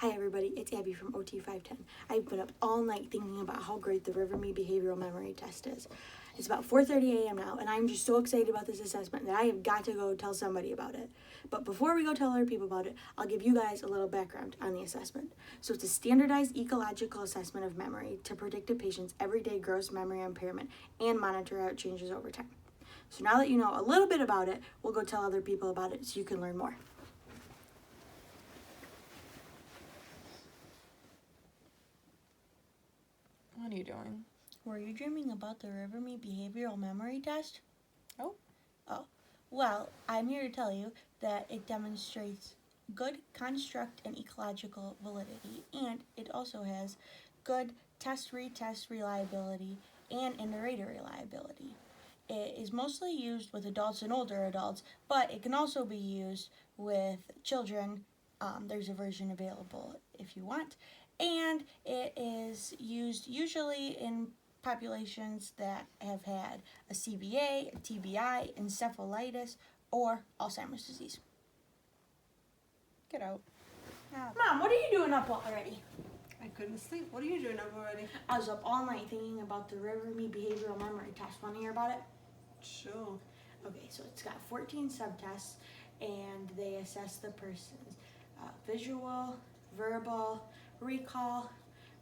Hi everybody, it's Abby from OT510. I've been up all night thinking about how great the River-Me Behavioral Memory Test is. It's about 4:30 a.m. now, and I'm just so excited about this assessment that I have got to go tell somebody about it. But before we go tell other people about it, I'll give you guys a little background on the assessment. So it's a standardized ecological assessment of memory to predict a patient's everyday gross memory impairment and monitor how it changes over time. So now that you know a little bit about it, we'll go tell other people about it so you can learn more. What are you doing? Were you dreaming about the River-Me Behavioral Memory Test? Oh. Well, I'm here to tell you that it demonstrates good construct and ecological validity, and it also has good test-retest reliability and iterator reliability. It is mostly used with adults and older adults, but it can also be used with children. There's a version available if you want. And it is used usually in populations that have had a CVA, a TBI, encephalitis, or Alzheimer's disease. Get out. Mom, what are you doing up already? I couldn't sleep. What are you doing up already? I was up all night thinking about the River-Me Behavioral Memory Test. Want to hear about it? Sure. Okay, so it's got 14 subtests, and they assess the person's visual, verbal, recall,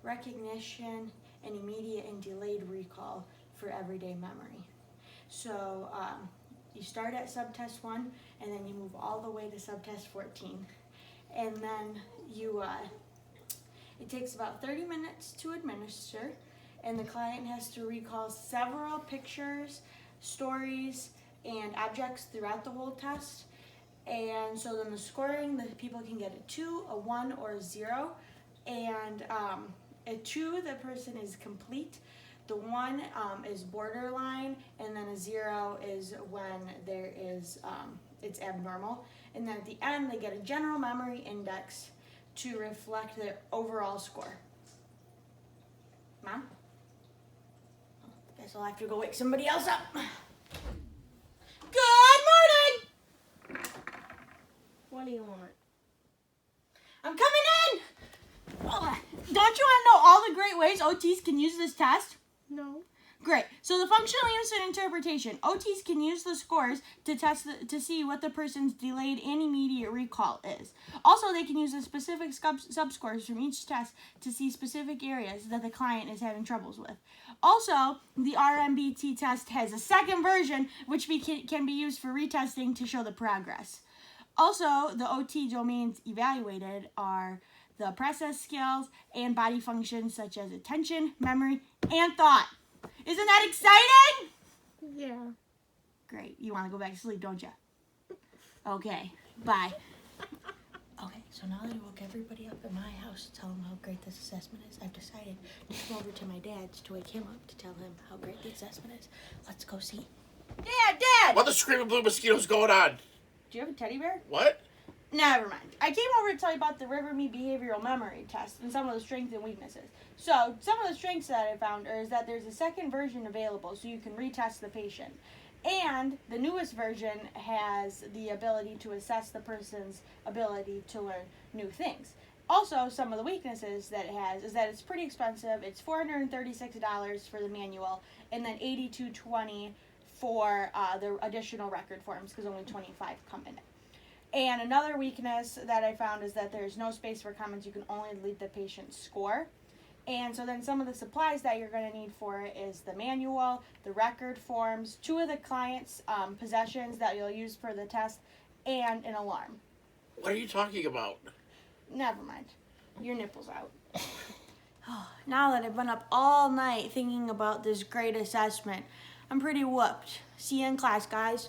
recognition, and immediate and delayed recall for everyday memory. So you start at subtest 1, and then you move all the way to subtest 14. And then it takes about 30 minutes to administer, and the client has to recall several pictures, stories, and objects throughout the whole test. And so then the scoring, the people can get a 2, a 1, or a 0. And a 2, the person is complete. The 1 is borderline, and then a 0 is when there is it's abnormal. And then at the end, they get a general memory index to reflect their overall score. Mom? Guess I'll have to go wake somebody else up. Good morning! What do you want? I'm coming in! Oh, don't you want to know all the great ways OTs can use this test? No. Great. So the functional use and interpretation. OTs can use the scores to test to see what the person's delayed and immediate recall is. Also, they can use the specific subscores from each test to see specific areas that the client is having troubles with. Also, the RMBT test has a second version which can be used for retesting to show the progress. Also, the OT domains evaluated are the process skills and body functions such as attention, memory, and thought. Isn't that exciting? Yeah. Great. You want to go back to sleep, don't you? Okay. Bye. Okay, so now that I woke everybody up in my house to tell them how great this assessment is, I've decided to go over to my dad's to wake him up to tell him how great the assessment is. Let's go see. Dad! What the screaming blue mosquitoes going on? Do you have a teddy bear? What? Never mind. I came over to tell you about the River-Me Behavioral Memory Test and some of the strengths and weaknesses. So, some of the strengths that I found is that there's a second version available so you can retest the patient. And the newest version has the ability to assess the person's ability to learn new things. Also, some of the weaknesses that it has is that it's pretty expensive. It's $436 for the manual, and then $82.20 for the additional record forms because only 25 come in it. And another weakness that I found is that there's no space for comments. You can only delete the patient's score. And so then some of the supplies that you're going to need for it is the manual, the record forms, 2 of the client's possessions that you'll use for the test, and an alarm. What are you talking about? Never mind. Your nipple's out. Now that I've been up all night thinking about this great assessment, I'm pretty whooped. See you in class, guys.